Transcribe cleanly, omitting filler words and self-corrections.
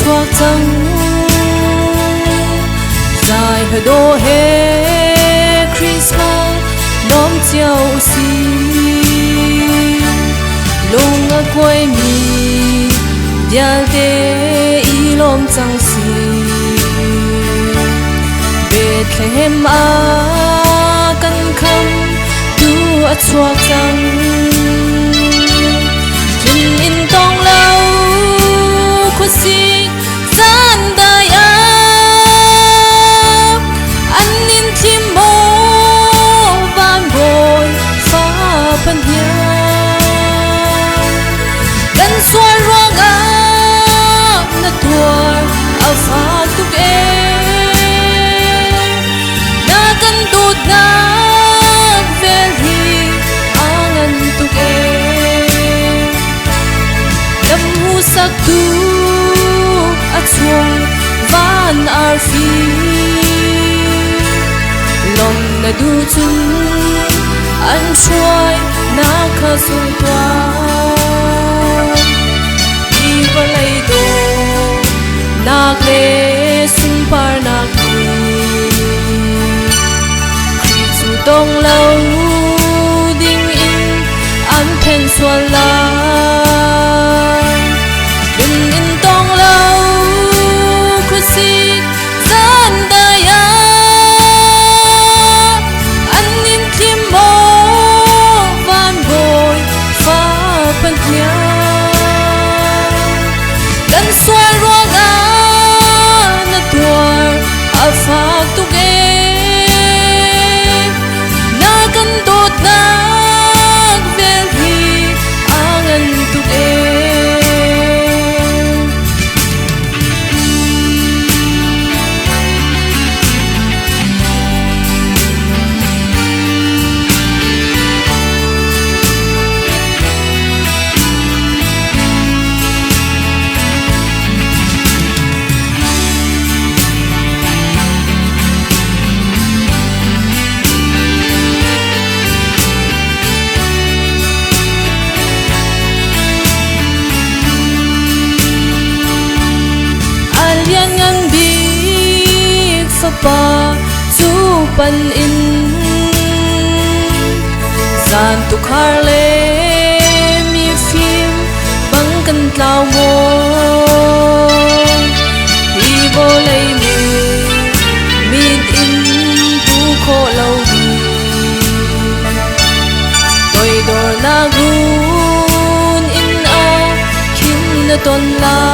choạc trăng dài hơi đô he Christmas đón chiều xì lung ở quê mi dia de y lom trăng xì Bethlehem a căn khăm tu ở choạc trăng tin in tông lâu khuất xì gian đại anh in chim mô van bồi pha phân hiền gần xoay ruộng na tua a pha tuk na kan tut na very angan tuk dam hu sak tu chuang van ar fi lom na du chun an chuai na kha sung twa i valai do nak le sung par nak khi chu tong lâu ding in an phen sual la phá tuk na kan tot nak vel hi angan tuk alian ngang big fa pa chu pan in zan tu khar le mi phim bang kan tlau mo hi bo lei mi mid in tu kho lo hi toi dor na gun in a kin na ton la